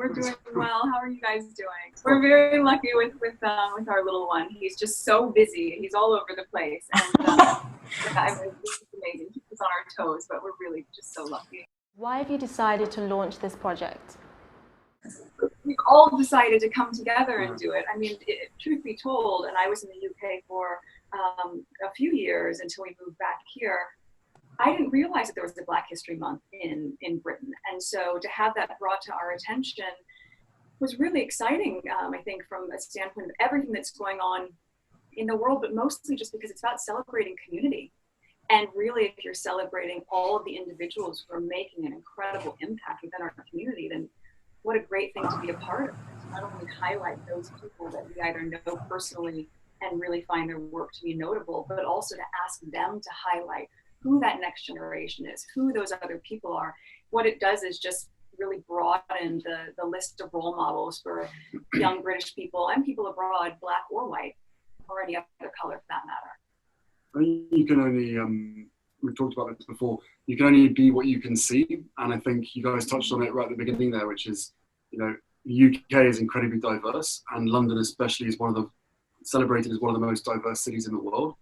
We're doing well. How are you guys doing? We're very lucky with our little one. He's just so busy. He's all over the place, and yeah, I mean, it's amazing. He keeps us on our toes, but we're really just so lucky. Why have you decided to launch this project? We've all decided to come together and do it. I mean, truth be told, and I was in the UK for a few years until we moved back here. I didn't realize that there was a Black History Month in Britain. And so to have that brought to our attention was really exciting, I think, from a standpoint of everything that's going on in the world, but mostly just because it's about celebrating community. And really, if you're celebrating all of the individuals who are making an incredible impact within our community, then what a great thing to be a part of. To not only highlight those people that we either know personally and really find their work to be notable, but also to ask them to highlight who that next generation is, who those other people are. What it does is just really broaden the list of role models for young British people and people abroad, Black or white, or any other color for that matter. I think you can only, we've talked about this before, you can only be what you can see. And I think you guys touched on it right at the beginning there, which is, you know, the UK is incredibly diverse, and London especially is celebrated as one of the most diverse cities in the world.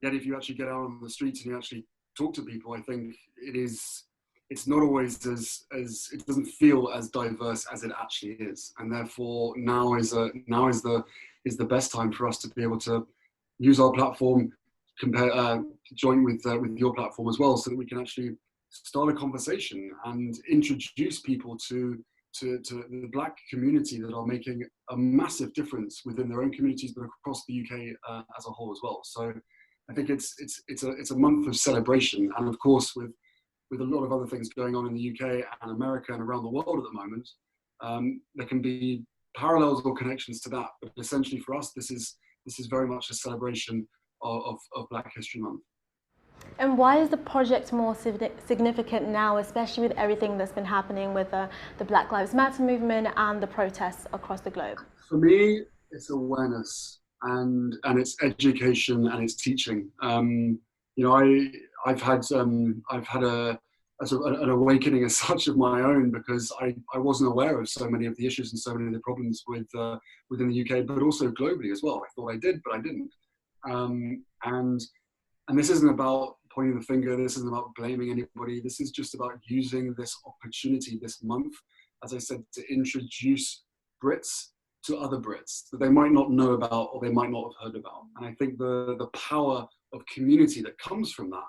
Yet if you actually get out on the streets and you actually talk to people, I think it's not always it doesn't feel as diverse as it actually is. And therefore now is the best time for us to be able to use our platform, join with your platform as well, so that we can actually start a conversation and introduce people to the Black community that are making a massive difference within their own communities, but across the UK as a whole as well. So I think it's a month of celebration, and of course with a lot of other things going on in the UK and America and around the world at the moment, there can be parallels or connections to that. But essentially for us, this is very much a celebration of Black History Month. And why is the project more significant now, especially with everything that's been happening with the Black Lives Matter movement and the protests across the globe? For me, it's awareness and it's education and it's teaching. You know, I've had an awakening as such of my own, because I wasn't aware of so many of the issues and so many of the problems within the UK, but also globally as well. I thought I did, but I didn't. And this isn't about pointing the finger. This isn't about blaming anybody. This is just about using this opportunity this month, as I said, to introduce Brits to other Brits that they might not know about or they might not have heard about. And I think the power of community that comes from that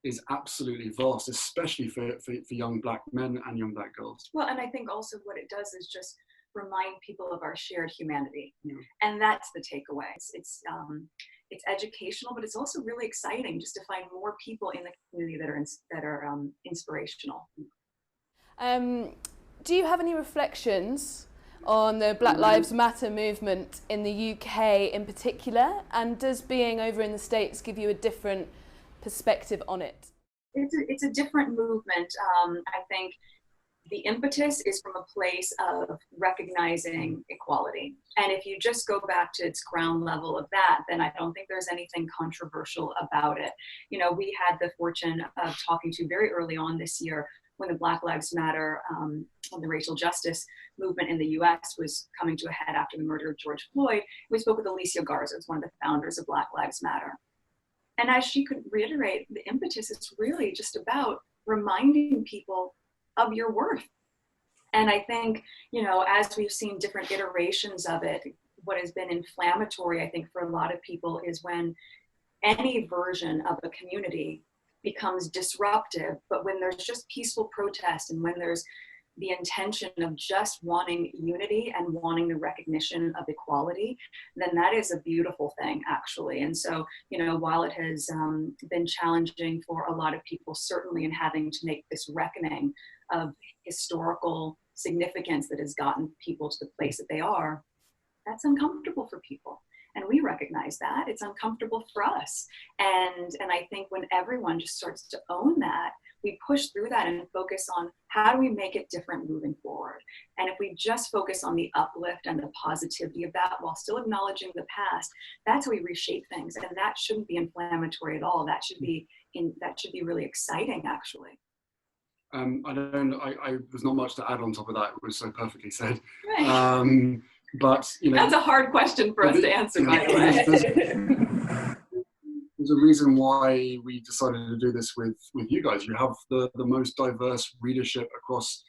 is absolutely vast, especially for young Black men and young Black girls. Well, and I think also what it does is just remind people of our shared humanity. Yeah. And that's the takeaway. It's educational, but it's also really exciting just to find more people in the community that are inspirational. Do you have any reflections on the Black Lives Matter movement in the UK in particular? And does being over in the States give you a different perspective on it? It's a different movement. I think the impetus is from a place of recognizing equality. And if you just go back to its ground level of that, then I don't think there's anything controversial about it. You know, we had the fortune of talking to very early on this year when the Black Lives Matter and the racial justice movement in the US was coming to a head after the murder of George Floyd. We spoke with Alicia Garza, who's one of the founders of Black Lives Matter. And as she could reiterate, the impetus is really just about reminding people of your worth. And I think, you know, as we've seen different iterations of it, what has been inflammatory, I think, for a lot of people is when any version of a community becomes disruptive, but when there's just peaceful protest and when there's the intention of just wanting unity and wanting the recognition of equality, then that is a beautiful thing, actually. And so, you know, while it has been challenging for a lot of people, certainly in having to make this reckoning of historical significance that has gotten people to the place that they are, that's uncomfortable for people. And we recognize that. It's uncomfortable for us. And I think when everyone just starts to own that, we push through that and focus on how do we make it different moving forward. And if we just focus on the uplift and the positivity of that while still acknowledging the past, that's how we reshape things. And that shouldn't be inflammatory at all. That should be really exciting, actually. There's not much to add on top of that. It was so perfectly said. Right. But that's a hard question for us to answer, by the way. There's a reason why we decided to do this with you guys. You have the most diverse readership across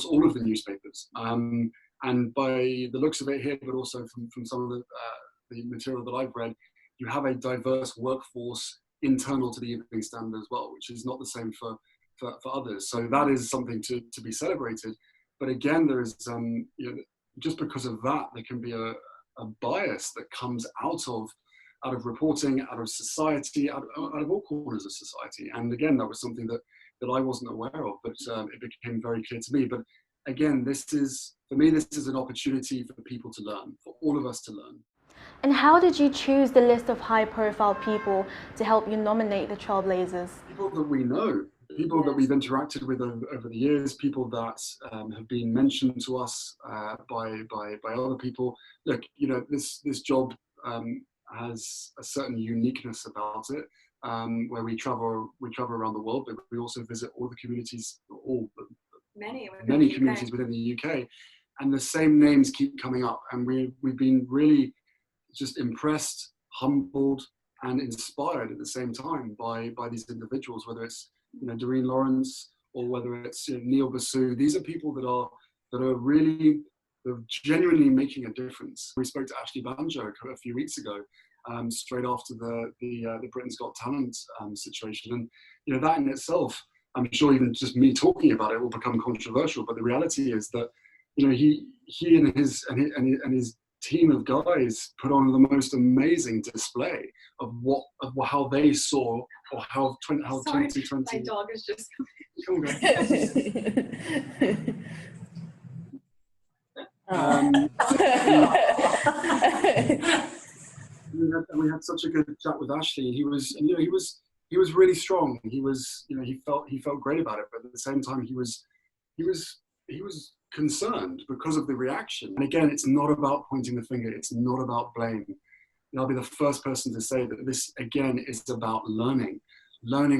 all of the newspapers. And by the looks of it here, but also from some of the material that I've read, you have a diverse workforce internal to the Evening Standard as well, which is not the same for others. So that is something to be celebrated. But again, there is, just because of that, there can be a bias that comes out of reporting, out of society, out of all corners of society. And again, that was something that I wasn't aware of, but it became very clear to me. But again, for me, this is an opportunity for people to learn, for all of us to learn. And how did you choose the list of high-profile people to help you nominate the Trailblazers? People that we know, people that we've interacted with over the years, people that have been mentioned to us by other people. Look, this job has a certain uniqueness about it, where we travel around the world, but we also visit all the communities, many communities within the UK, and the same names keep coming up, and we've been really just impressed, humbled, and inspired at the same time by these individuals, whether it's Doreen Lawrence or whether it's Neil Basu. These are people that are really genuinely making a difference. We spoke to Ashley Banjo a few weeks ago, straight after the Britain's Got Talent situation, and that in itself, I'm sure even just me talking about it will become controversial. But the reality is that he and his team of guys put on the most amazing display of how they saw, or how 2020. My dog is just Come on, we had such a good chat with Ashley. He was really strong. He felt great about it, but at the same time he was concerned because of the reaction. And again, it's not about pointing the finger. It's not about blame. And I'll be the first person to say that this again is about learning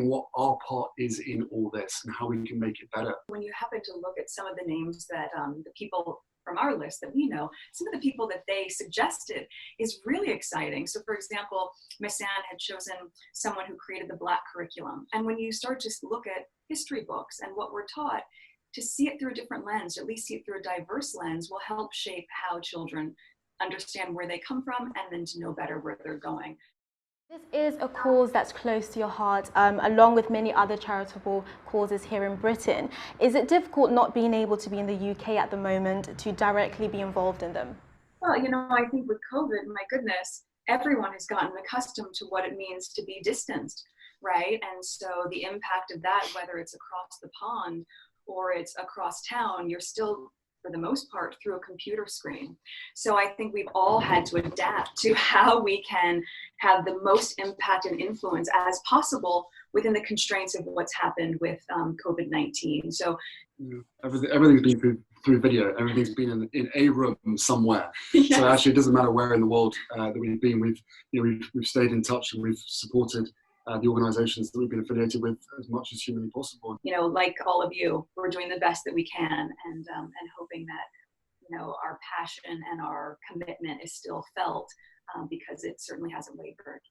what our part is in all this and how we can make it better. When you happen to look at some of the names that the people from our list that we know, some of the people that they suggested is really exciting. So for example, Meghan had chosen someone who created the Black curriculum. And when you start to look at history books and what we're taught, to see it through a different lens, or at least see it through a diverse lens, will help shape how children understand where they come from and then to know better where they're going. This is a cause that's close to your heart, along with many other charitable causes here in Britain. Is it difficult not being able to be in the UK at the moment to directly be involved in them? Well, I think with COVID, my goodness, everyone has gotten accustomed to what it means to be distanced, right? And so the impact of that, whether it's across the pond or it's across town, you're still, for the most part, through a computer screen. So I think we've all had to adapt to how we can have the most impact and influence as possible within the constraints of what's happened with COVID-19. So everything's been through video. Everything's been in a room somewhere. Yes. So actually, it doesn't matter where in the world that we've been. We've stayed in touch and we've supported the organisations that we've been affiliated with as much as humanly possible. Like all of you, we're doing the best that we can, and hoping that our passion and our commitment is still felt, because it certainly hasn't wavered.